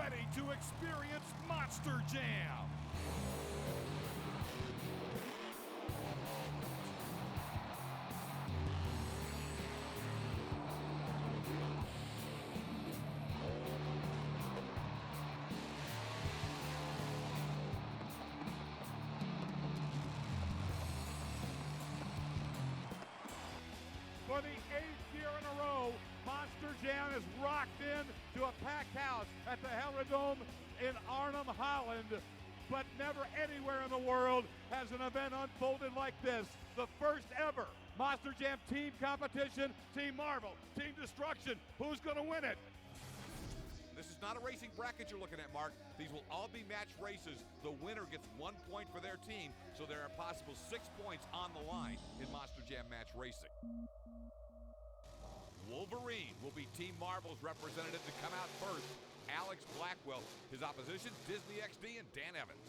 ready to experience Monster Jam. For the 8th year in a row, Monster Jam is rocked in to a packed house at the Gelredome in Arnhem, Holland. But never anywhere in the world has an event unfolded like this. The first ever Monster Jam team competition, Team Marvel, Team Destruction. Who's going to win it? This is not a racing bracket you're looking at, Mark. These will all be match races. The winner gets 1 point for their team, so there are a possible 6 points on the line in Monster Jam match racing. Wolverine will be Team Marvel's representative to come out first. Alex Blackwell. His opposition, Disney XD and Dan Evans.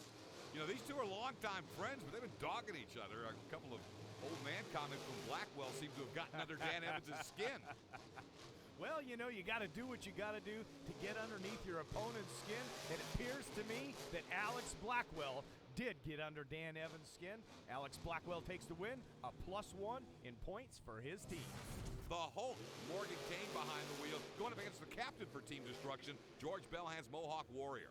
You know, these two are longtime friends, but they've been dogging each other. A couple of old man comments from Blackwell seem to have gotten under Dan Evans' skin. Well, you know, you got to do what you got to do to get underneath your opponent's skin. It appears to me that Alex Blackwell did get under Dan Evans' skin. Alex Blackwell takes the win, a +1 in points for his team. The Hulk, Morgan Kane behind the wheel, going up against the captain for Team Destruction, George Bellhand's Mohawk Warrior.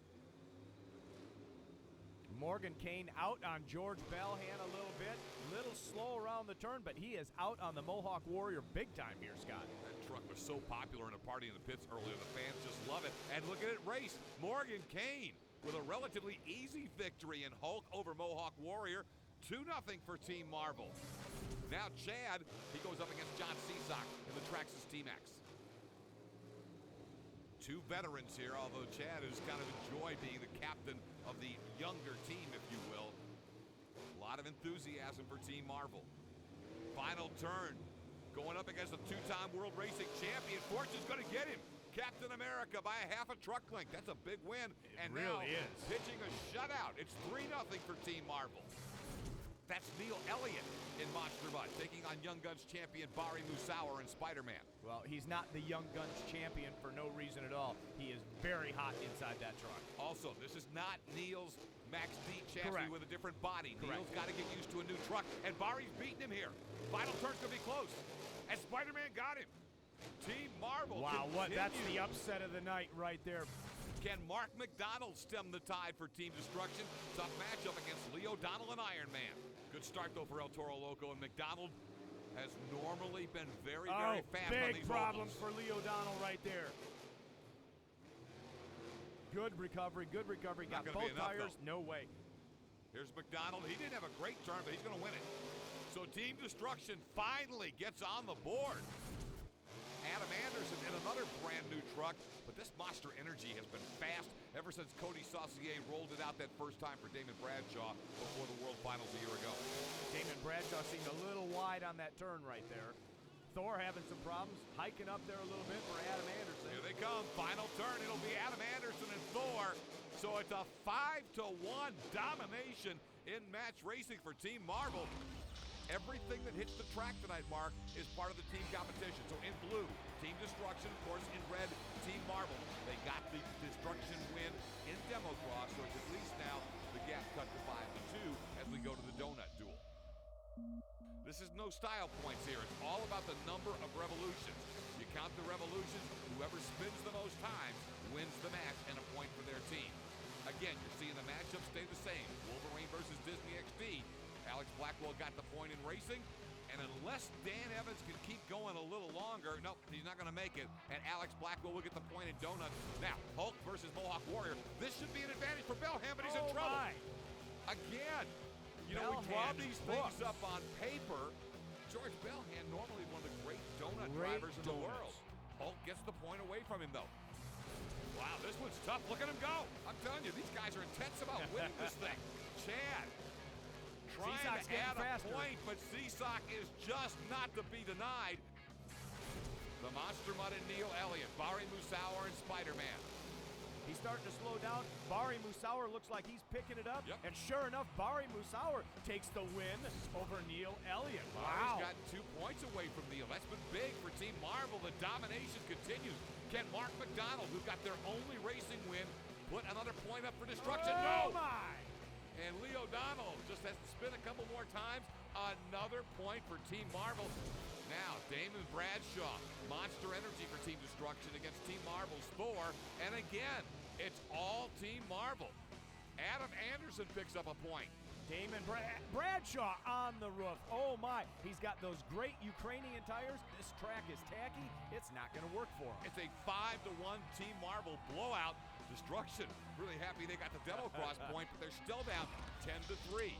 Morgan Kane out on George Bellhand a little slow around the turn, but he is out on the Mohawk Warrior big time here, Scott. That truck was so popular in a party in the pits earlier, the fans just love it. And look at it race, Morgan Kane with a relatively easy victory in Hulk over Mohawk Warrior, 2-0 for Team Marvel. Now Chad, he goes up against John Cesac in the Traxxas T-Max. Two veterans here, although Chad has kind of enjoyed being the captain of the younger team, if you will. A lot of enthusiasm for Team Marvel. Final turn, going up against a 2-time World Racing Champion. Fortune's going to get him. Captain America by a half a truck length. That's a big win. And really now is. Pitching a shutout. It's 3-0 for Team Marvel. That's Neil Elliott in Monster Mud, taking on Young Guns champion Barry Musauer in Spider-Man. Well, he's not the Young Guns champion for no reason at all. He is very hot inside that truck. Also, this is not Neil's Max D chassis. Correct. With a different body. Correct. Neil's got to get used to a new truck, and Barry's beating him here. Final turn's going to be close, and Spider-Man got him. Team Marvel. Wow, that's continues. the upset of the night right there. Can Mark McDonald stem the tide for Team Destruction? Tough matchup against Lee O'Donnell and Iron Man. Good start, though, for El Toro Loco, and McDonald has normally been very fast on these big problems ovals. for Lee O'Donnell right there. Good recovery. Got gonna both be enough, tires, though. no way. Here's McDonald. He didn't have a great turn, but he's going to win it. So Team Destruction finally gets on the board. Adam Anderson in another brand new truck, but this Monster Energy has been fast ever since Cody Saucier rolled it out that first time for Damon Bradshaw before the World Finals a year ago. Damon Bradshaw seemed a little wide on that turn right there. Thor having some problems, hiking up there a little bit for Adam Anderson. Here they come, final turn. It'll be Adam Anderson and Thor. So it's a 5-1 domination in match racing for Team Marvel. Everything that hits the track tonight, Mark, is part of the team competition. So in blue, Team Destruction, of course, in red, Team Marvel. They got the Destruction win in Demo Cross, so it's at least now the gap cut to 5-2 as we go to the donut duel. This is no style points here. It's all about the number of revolutions. You count the revolutions, whoever spins the most times wins the match and a point for their team. Again, you're seeing the matchup stay the same. Wolverine versus Disney XD. Alex Blackwell got the point in racing, and unless Dan Evans can keep going a little longer, nope, he's not going to make it, and Alex Blackwell will get the point in donuts. Now, Hulk versus Mohawk Warrior. This should be an advantage for Bellhand, but he's in trouble. My. Again, you know, we draw these things up on paper. George Bellhand, normally one of the great donut drivers in the world. Hulk gets the point away from him, though. Wow, this one's tough. Look at him go. I'm telling you, these guys are intense about winning this thing. Chad trying Cesac's to add faster. a point, but Cesac is just not to be denied. The Monster Mud and Neil Elliott, Barry Musauer and Spider-Man. He's starting to slow down. Barry Musauer looks like he's picking it up. Yep. And sure enough, Barry Musauer takes the win over Neil Elliott. Wow. Barry's got 2 points away from Neil. That's been big for Team Marvel. The domination continues. Can Mark McDonald, who got their only racing win put another point up for destruction. Oh, No! my! And Leo Donald just has to spin a couple more times. Another point for Team Marvel. Now, Damon Bradshaw, Monster Energy for Team Destruction against Team Marvel's Thor. And again, it's all Team Marvel. Adam Anderson picks up a point. Damon Bradshaw on the roof. Oh, my. He's got those great Ukrainian tires. This track is tacky. It's not going to work for him. It's a 5-1 Team Marvel blowout. Destruction really happy they got the demo cross point, but they're still down 10-3.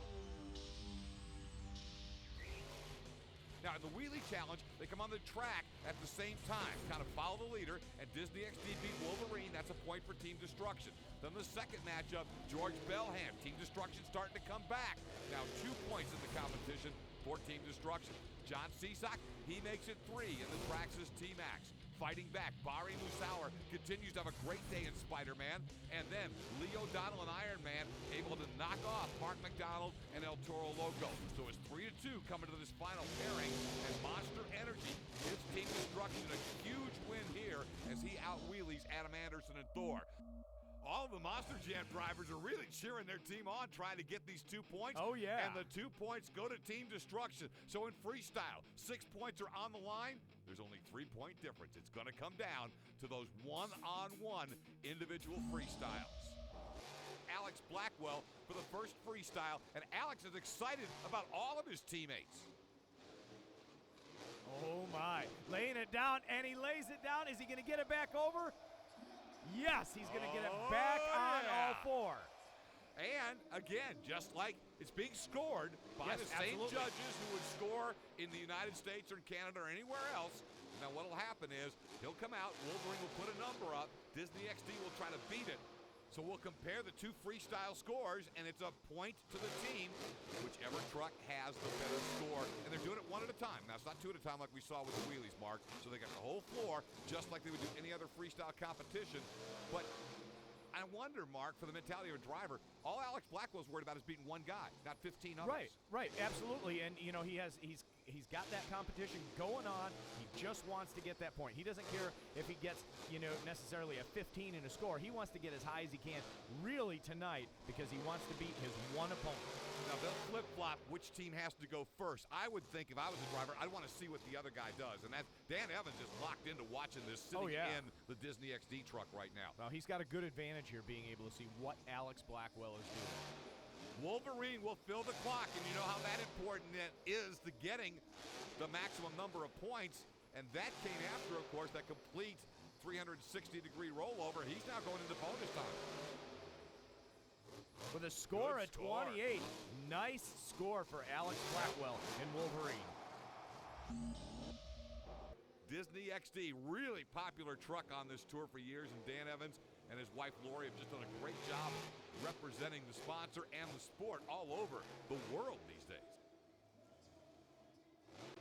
Now, in the Wheelie Challenge, they come on the track at the same time, kind of follow the leader, and Disney XD beat Wolverine. That's a point for Team Destruction. Then the second matchup, George Bellham. Team Destruction starting to come back. Now 2 points in the competition for Team Destruction. John Cisak, he makes it 3 in the Traxxas T-Max. Fighting back, Bari Musauer continues to have a great day in Spider-Man. And then Leo Donald and Iron Man able to knock off Mark McDonald and El Toro Loco. So it's 3-2 coming to this final pairing. And Monster Energy gives Team Destruction a huge win here as he out-wheelies Adam Anderson and Thor. All the Monster Jam drivers are really cheering their team on, trying to get these 2 points. Oh, yeah. And the 2 points go to Team Destruction. So in freestyle, 6 points are on the line. There's only 3-point difference. It's going to come down to those one-on-one individual freestyles. Alex Blackwell for the first freestyle, and Alex is excited about all of his teammates. Oh, my. Laying it down, and he lays it down. Is he going to get it back over? Yes, he's going to get it back on all 4. And, again, just like it's being scored by Yes, the same absolutely. judges who would score in the United States or in Canada or anywhere else. Now, what will happen is he'll come out, Wolverine will put a number up, Disney XD will try to beat it. So we'll compare the 2 freestyle scores, and it's a point to the team, whichever truck has the better score. And they're doing it 1 at a time. Now, it's not 2 at a time like we saw with the wheelies, Mark. So they got the whole floor, just like they would do any other freestyle competition. But I wonder, Mark, for the mentality of a driver, all Alex Blackwell's worried about is beating 1 guy, not 15 others. Right, absolutely. And, you know, he's got that competition going on. He just wants to get that point. He doesn't care if he gets, you know, necessarily a 15 in a score. He wants to get as high as he can really tonight because he wants to beat his one opponent. Now, they'll flip-flop which team has to go first. I would think if I was a driver, I'd want to see what the other guy does. And that Dan Evans is locked into watching this, sitting in the Disney XD truck right now. Well, he's got a good advantage here being able to see what Alex Blackwell is doing. Wolverine will fill the clock, and you know how that important it is to getting the maximum number of points. And that came after, of course, that complete 360-degree rollover. He's now going into bonus time. With a score Good at score. 28. Nice score for Alex Blackwell and Wolverine. Disney XD, really popular truck on this tour for years, and Dan Evans and his wife Lori have just done a great job representing the sponsor and the sport all over the world these days.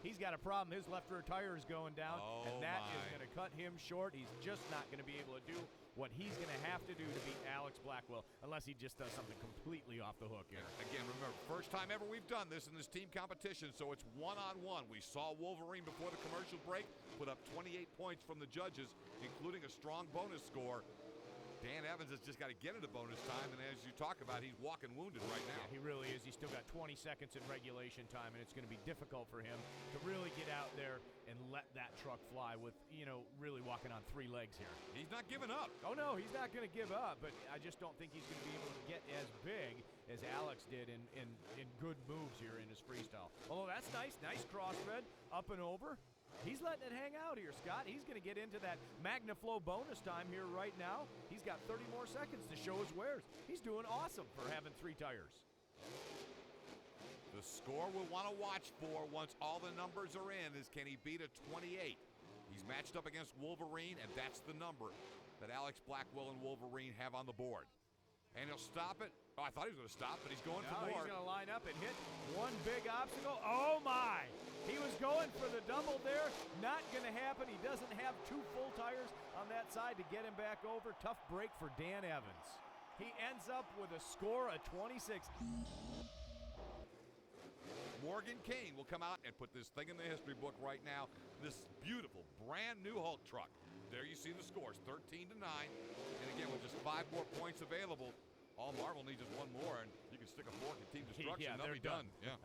He's got a problem. His left rear tire is going down, Oh, and that is my. going to cut him short. He's just not going to be able to do what he's going to have to do to beat Alex Blackwell, unless he just does something completely off the hook here. Again, remember, first time ever we've done this in this team competition, so it's one-on-one. We saw Wolverine before the commercial break put up 28 points from the judges, including a strong bonus score. Dan Evans has just got to get into bonus time, and as you talk about, he's walking wounded right now. Yeah, he really is. He's still got 20 seconds in regulation time, and it's going to be difficult for him to really get out there and let that truck fly with, you know, really walking on 3 legs here. He's not giving up. Oh, no, he's not going to give up, but I just don't think he's going to be able to get as big as Alex did in good moves here in his freestyle. Although that's nice. Nice crossbred, up and over. He's letting it hang out here, Scott. He's going to get into that MagnaFlow bonus time here right now. He's got 30 more seconds to show his wares. He's doing awesome for having 3 tires. The score we'll want to watch for once all the numbers are in is, can he beat a 28? He's matched up against Wolverine, and that's the number that Alex Blackwell and Wolverine have on the board. And he'll stop it. Oh, I thought he was going to stop, but he's going for more. He's going to line up and hit one big obstacle. Oh, my. He was going for the double there. Not going to happen. He doesn't have 2 full tires on that side to get him back over. Tough break for Dan Evans. He ends up with a score of 26. Morgan Kane will come out and put this thing in the history book right now. This beautiful, brand new Hulk truck. there you see the scores, 13-9. And again, with just 5 more points available, all Marvel needs is one more, and you can stick a fork in Team Destruction. Yeah, they'll they're be done. Yeah.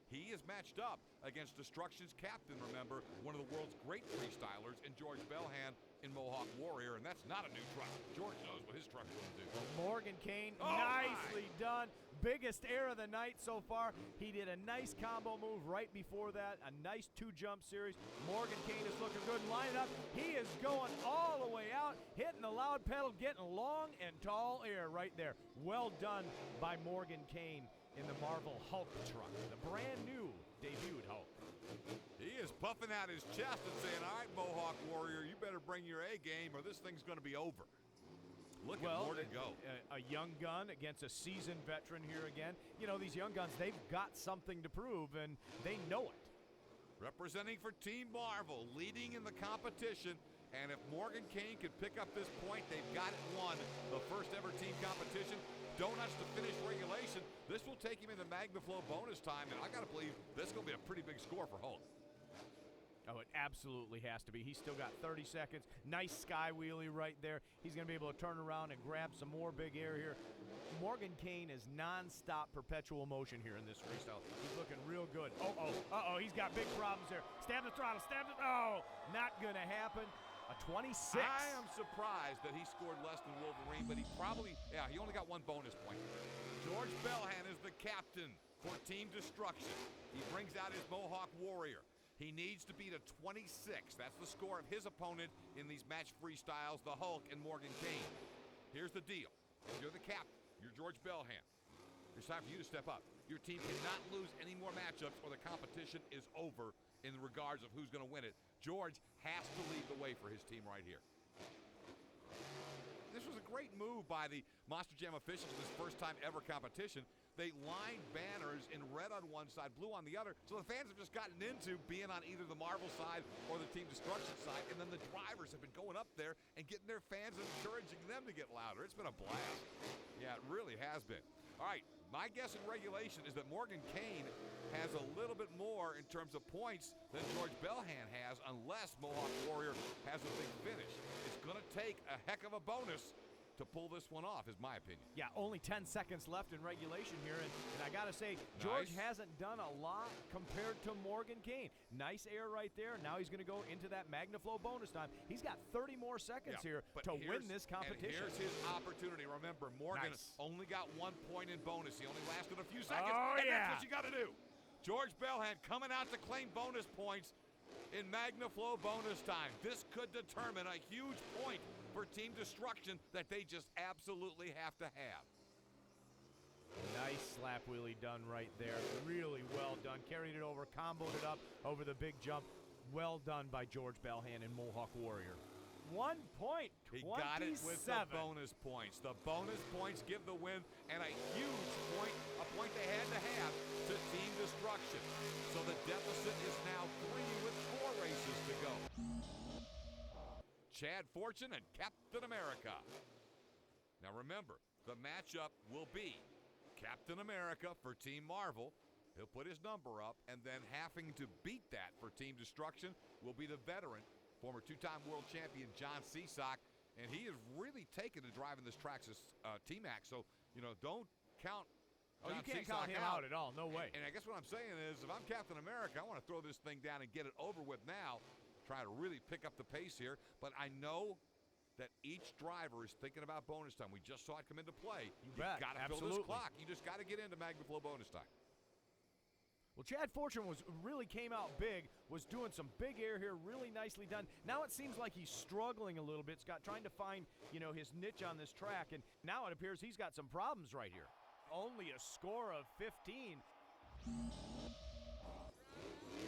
He is matched up against Destruction's captain, remember, one of the world's great freestylers, in George Belhan in Mohawk Warrior, and that's not a new truck. George knows what his truck's going to do. Well, Morgan Kane, Oh, nicely done. Biggest air of the night so far. He did a nice combo move right before that, a nice 2-jump series. Morgan Kane is looking good and lining up. He is going all the way out, hitting the loud pedal, getting long and tall air right there. Well done by Morgan Kane in the Marvel Hulk truck, the brand new debuted Hulk. He is puffing out his chest and saying, all right, Mohawk Warrior, you better bring your A game or this thing's going to be over. Look at Morgan go. A young gun against a seasoned veteran here again. You know, these young guns, they've got something to prove, and they know it. Representing for Team Marvel, leading in the competition. And if Morgan Kane could pick up this point, they've got it won. The first ever team competition. Donuts to finish regulation. This will take him into MagnaFlow bonus time, and I got to believe this is going to be a pretty big score for Holland. Oh, it absolutely has to be. He's still got 30 seconds. Nice sky wheelie right there. He's going to be able to turn around and grab some more big air here. Morgan Kane is non-stop perpetual motion here in this freestyle. He's looking real good. He's got big problems here. Stab the throttle, not going to happen. A 26. I am surprised that he scored less than Wolverine, but he only got 1 bonus point. George Belhan is the captain for Team Destruction. He brings out his Mohawk Warrior. He needs to beat a 26. That's the score of his opponent in these match freestyles, the Hulk and Morgan Kane. Here's the deal. You're the captain. You're George Belhan. It's time for you to step up. Your team cannot lose any more matchups or the competition is over in regards of who's going to win it. George has to lead the way for his team right here. This was a great move by the Monster Jam officials in this first time ever competition. They lined banners in red on one side, blue on the other, so the fans have just gotten into being on either the Marvel side or the Team Destruction side, and then the drivers have been going up there and getting their fans and encouraging them to get louder. It's been a blast. Yeah, it really has been. All right, my guess in regulation is that Morgan Kane has a little bit more in terms of points than George Belhan has, unless Mohawk Warrior has a big finish. It's going to take a heck of a bonus to pull this one off, is my opinion. Yeah, only 10 seconds left in regulation here, and I got to say, George hasn't done a lot compared to Morgan Kane. Nice air right there. Now he's going to go into that MagnaFlow bonus time. He's got 30 more seconds here to win this competition. And here's his opportunity. Remember, Morgan only got 1 point in bonus. He only lasted a few seconds, that's what you got to do. George Belhan coming out to claim bonus points in MagnaFlow bonus time. This could determine a huge point for Team Destruction that they just absolutely have to have. Nice slap wheelie done right there. Really well done. Carried it over, comboed it up over the big jump. Well done by George Belhan and Mohawk Warrior. 1 point, 27. He got it with the bonus points. The bonus points give the win, and a huge point, a point they had to have to Team Destruction. So the deficit is now 3 with 4 races to go. Chad Fortune and Captain America. Now remember, the matchup will be Captain America for Team Marvel. He'll put his number up, and then having to beat that for Team Destruction will be the veteran, former 2-time world champion John Cisak, and he is really taken to driving this track as T-Max, so, don't count John you can't Cisak count him out at all. No way. And I guess what I'm saying is, if I'm Captain America, I want to throw this thing down and get it over with now, try to really pick up the pace here, but I know that each driver is thinking about bonus time. We just saw it come into play. You've got to fill this clock. You just got to get into MagnaFlow bonus time. Well, Chad Fortune really came out big, was doing some big air here, really nicely done. Now it seems like he's struggling a little bit, trying to find, his niche on this track, and now it appears he's got some problems right here. Only a score of 15.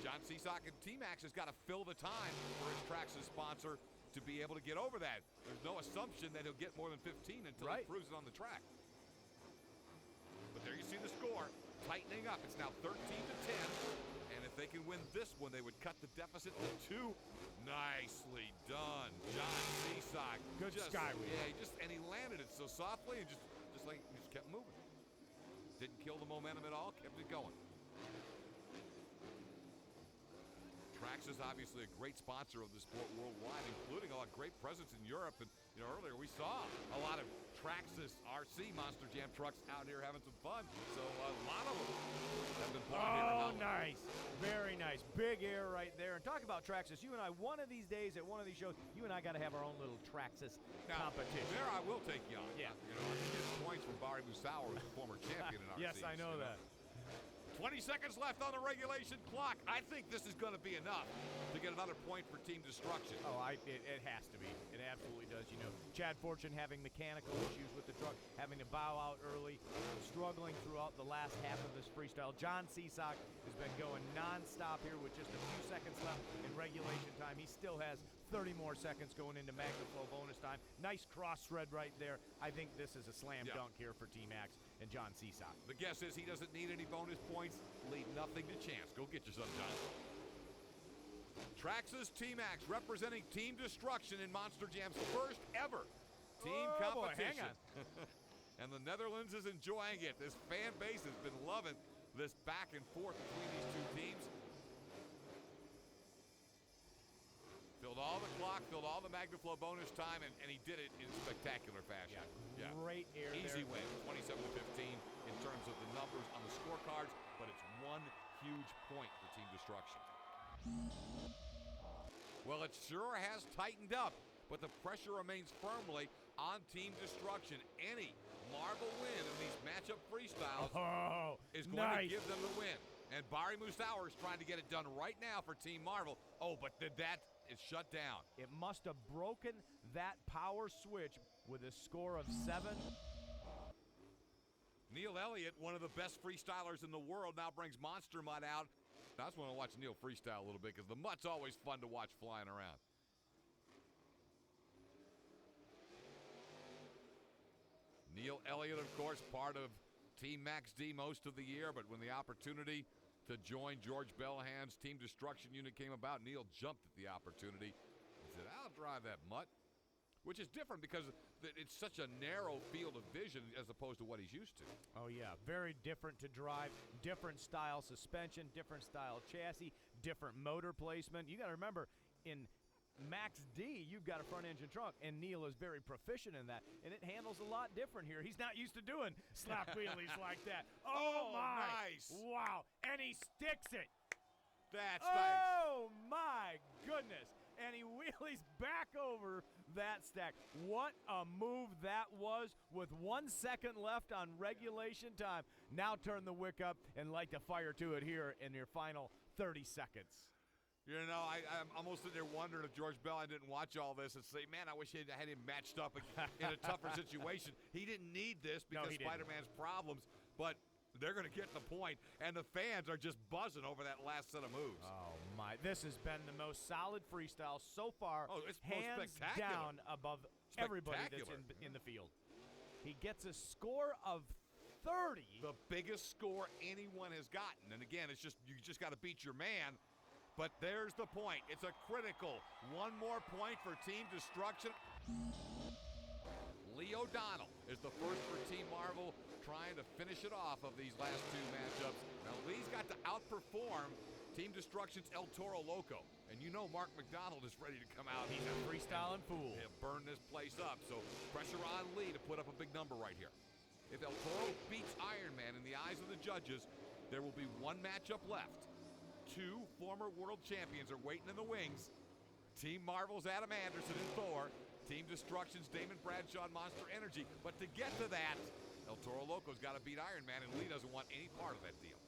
John Cisak and T-Max has got to fill the time for his Traxxas sponsor to be able to get over that. There's no assumption that he'll get more than 15 until he proves it on the track. But there you see the score, tightening up. It's now 13-10, and if they can win this one, they would cut the deficit to 2. Nicely done, John Cisak. Good skyway. Yeah, and he landed it so softly and just kept moving. Didn't kill the momentum at all, kept it going. Track Traxxas, obviously a great sponsor of the sport worldwide, including a great presence in Europe. And earlier we saw a lot of Traxxas RC Monster Jam trucks out here having some fun. So a lot of them have been bought here in Holland. Nice. Very nice. Big air right there. And talk about Traxxas. You and I, one of these days at one of these shows, you and I got to have our own little Traxxas competition. There I will take you on. Yeah. I can get points from Barry Musauer, who's the former champion in RC. Yes, I know that. 20 seconds left on the regulation clock. I think this is going to be enough to get another point for Team Destruction. Oh, it has to be. It absolutely does. Chad Fortune having mechanical issues with the truck, having to bow out early, struggling throughout the last half of this freestyle. John Seasock has been going nonstop here with just a few seconds left in regulation time. He still has 30 more seconds going into Magnaflow bonus time. Nice cross thread right there. I think this is a slam dunk here for Team Max and John Seasock. The guess is he doesn't need any bonus points. Leave nothing to chance. Go get yourself, John. Traxxas T-Max representing Team Destruction in Monster Jam's first ever team competition. Boy, hang on. And the Netherlands is enjoying it. This fan base has been loving this back and forth between these two teams. Filled all the clock, filled all the Magnaflow bonus time, and he did it in spectacular fashion. Yeah. Great air Easy there. win, 27-15 in terms of the numbers on the scorecards, but it's one huge point for Team Destruction. Well, it sure has tightened up, but the pressure remains firmly on Team Destruction. Any marble win in these matchup freestyles is going to give them the win. And Barry Musauer is trying to get it done right now for Team Marvel. Oh, but that is shut down. It must have broken that power switch with a score of 7. Neil Elliott, one of the best freestylers in the world, now brings Monster Mud out. I just want to watch Neil freestyle a little bit because the mud's always fun to watch flying around. Neil Elliott, of course, part of Team Max D most of the year, but when the opportunity to join George Bellhand's Team Destruction unit came about, Neil jumped at the opportunity and said, I'll drive that mutt, which is different because it's such a narrow field of vision as opposed to what he's used to. Oh, yeah. Very different to drive, different style suspension, different style chassis, different motor placement. You got to remember, in Max D, you've got a front-engine trunk, and Neil is very proficient in that, and it handles a lot different here. He's not used to doing slap wheelies like that. Oh, my. Nice. Wow. And he sticks it. That's nice. Oh, my goodness. And he wheelies back over that stack. What a move that was with 1 second left on regulation time. Now turn the wick up and light the fire to it here in your final 30 seconds. I'm almost sitting there wondering if George Bellhand didn't watch all this and say, man, I wish I had him matched up in a tougher situation. He didn't need this because Spider-Man's problems, but they're going to get the point, and the fans are just buzzing over that last set of moves. Oh, my. This has been the most solid freestyle so far, it's hands down above everybody that's in the field. He gets a score of 30. The biggest score anyone has gotten. And again, you just got to beat your man. But there's the point. It's a critical one more point for Team Destruction. Lee O'Donnell is the first for Team Marvel, trying to finish it off of these last two matchups. Now, Lee's got to outperform Team Destruction's El Toro Loco. And you know Mark McDonald is ready to come out. He's a freestyling fool. He'll burn this place up. So pressure on Lee to put up a big number right here. If El Toro beats Iron Man in the eyes of the judges, there will be one matchup left. 2 former world champions are waiting in the wings. Team Marvel's Adam Anderson and Thor. Team Destruction's Damon Bradshaw and Monster Energy. But to get to that, El Toro Loco's got to beat Iron Man, and Lee doesn't want any part of that deal.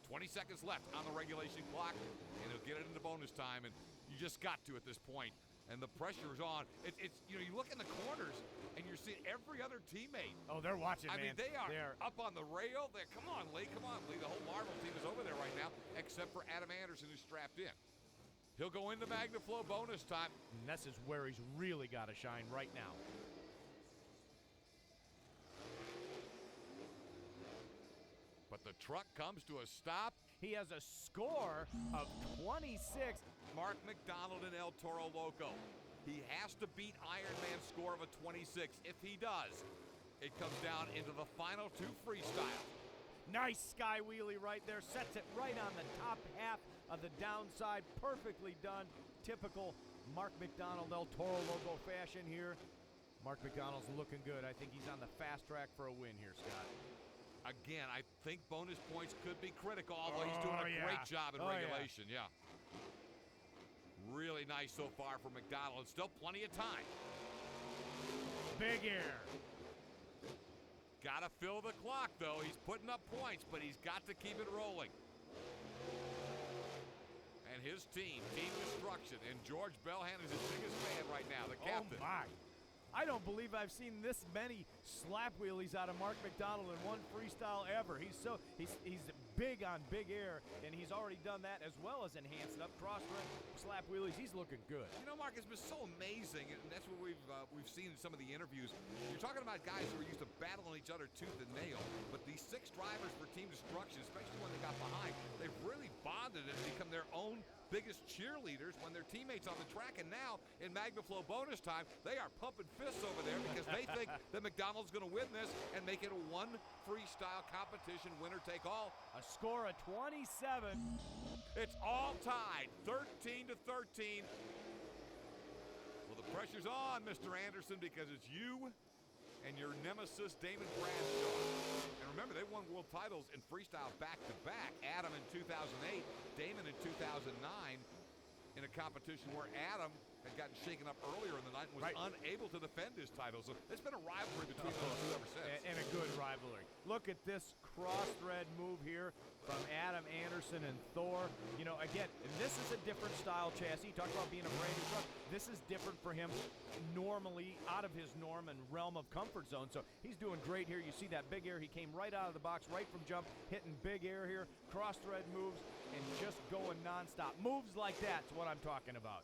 20 seconds left on the regulation clock, and he'll get it into bonus time, and you just got to at this point. And the pressure is on. It's you look in the corners, and you're seeing every other teammate. Oh, they're watching, I mean, they are They're up on the rail. Come on, Lee. Come on, Lee. The whole Marvel team is over there right now, except for Adam Anderson, who's strapped in. He'll go into Magnaflow bonus time. And this is where he's really got to shine right now. But the truck comes to a stop. He has a score of 26. Mark McDonald and El Toro Loco. He has to beat Iron Man's score of a 26. If he does, it comes down into the final 2 freestyles. Nice sky wheelie right there. Sets it right on the top half of the downside. Perfectly done. Typical Mark McDonald El Toro Loco fashion here. Mark McDonald's looking good. I think he's on the fast track for a win here, Scott. Again, I think bonus points could be critical, although he's doing a great job in regulation. Yeah. Really nice so far for McDonald. Still plenty of time. Big air. Got to fill the clock, though. He's putting up points, but he's got to keep it rolling. And his team, Team Destruction, and George Belhan is his biggest fan right now, the captain. Oh, my. I don't believe I've seen this many slap wheelies out of Mark McDonald in one freestyle ever. He's big on big air, and he's already done that as well as enhanced it up. Cross-run, slap wheelies, he's looking good. You know, Mark, it's been so amazing, and that's what we've seen in some of the interviews. You're talking about guys who are used to battling each other tooth and nail, but these 6 drivers for Team Destruction, especially when they got behind, they've really bonded and become their own biggest cheerleaders when their teammates on the track. And now in MagnaFlow bonus time, they are pumping fists over there because they think that McDonald's going to win this and make it a one freestyle competition, winner take all. A score of 27. It's all tied, 13 to 13. Well, the pressure's on, Mr. Anderson, because it's you and your nemesis, Damon Bradshaw. And remember, they won world titles in freestyle back-to-back. Adam in 2008, Damon in 2009, in a competition where Adam had gotten shaken up earlier in the night and was unable to defend his title. So it's been a rivalry between those two ever since. And a good rivalry. Look at this cross-thread move here from Adam Anderson and Thor. You know, again, this is a different style chassis. Talk about being a brand new truck. This is different for him, normally out of his norm and realm of comfort zone. So he's doing great here. You see that big air. He came right out of the box, right from jump, hitting big air here. Cross-thread moves and just going nonstop. Moves like that's what I'm talking about.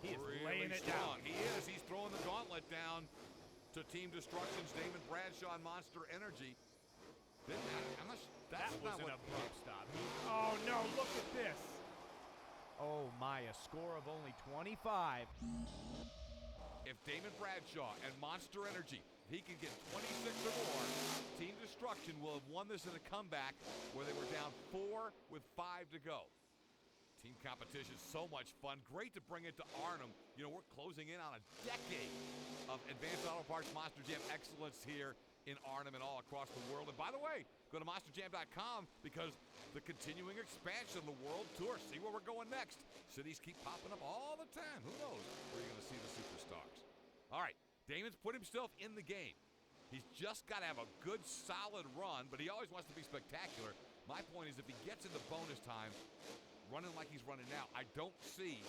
He is really laying it strong. down. He is. He's throwing the gauntlet down to Team Destruction's Damon Bradshaw and Monster Energy. That was an abrupt stop. Oh, no, look at this. Oh, my, a score of only 25. If Damon Bradshaw and Monster Energy, he can get 26 or more, Team Destruction will have won this in a comeback where they were down 4 with 5 to go. Team competition, so much fun. Great to bring it to Arnhem. You know, we're closing in on a decade of Advanced Auto Parts Monster Jam excellence here in Arnhem and all across the world. And by the way, go to monsterjam.com because the continuing expansion of the World Tour. See where we're going next. Cities keep popping up all the time. Who knows where you're going to see the superstars. All right, Damon's put himself in the game. He's just got to have a good, solid run, but he always wants to be spectacular. My point is if he gets into bonus time, running like he's running now, I don't see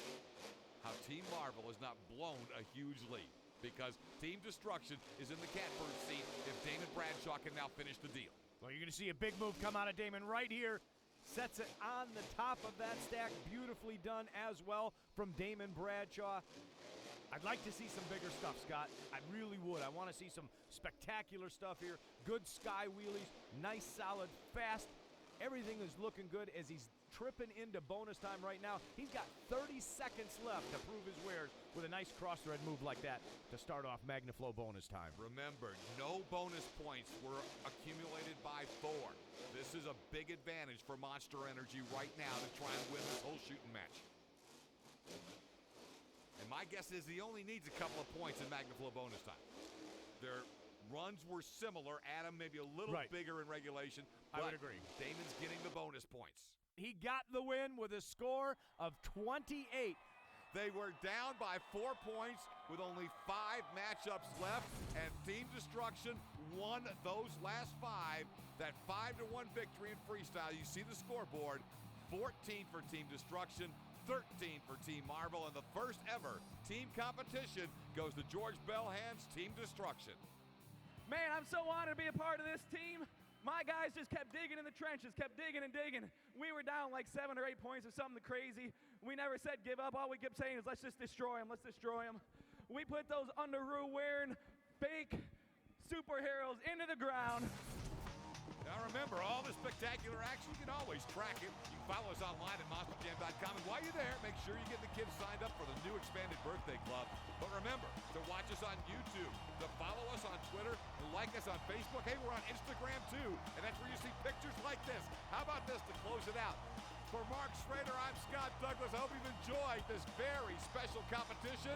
how Team Marvel has not blown a huge lead because Team Destruction is in the catbird seat if Damon Bradshaw can now finish the deal. Well, you're going to see a big move come out of Damon right here. Sets it on the top of that stack. Beautifully done as well from Damon Bradshaw. I'd like to see some bigger stuff, Scott. I really would. I want to see some spectacular stuff here. Good sky wheelies, nice, solid, fast. Everything is looking good as he's tripping into bonus time right now. He's got 30 seconds left to prove his wares with a nice cross-thread move like that to start off MagnaFlow bonus time. Remember, no bonus points were accumulated by Thor. This is a big advantage for Monster Energy right now to try and win this whole shooting match. And my guess is he only needs a couple of points in MagnaFlow bonus time. Their runs were similar. Adam maybe a little bigger in regulation. I would agree. Damon's getting the bonus points. He got the win with a score of 28. They were down by 4 points with only 5 matchups left, and Team Destruction won those last 5. That 5-1 victory in freestyle. You see the scoreboard. 14 for Team Destruction, 13 for Team Marvel, and the first ever team competition goes to George Belhan's Team Destruction. Man, I'm so honored to be a part of this team. My guys just kept digging in the trenches, kept digging and digging. We were down like 7 or 8 points or something crazy. We never said give up. All we kept saying is let's just destroy them, let's destroy them. We put those underoos wearing fake superheroes into the ground. Now remember, all the spectacular action, you can always track it. You can follow us online at monsterjam.com. And while you're there, make sure you get the kids signed up for the new expanded birthday club. But remember to watch us on YouTube, to follow us on Twitter, and like us on Facebook. Hey, we're on Instagram too, and that's where you see pictures like this. How about this to close it out? For Mark Schrader, I'm Scott Douglas. I hope you've enjoyed this very special competition.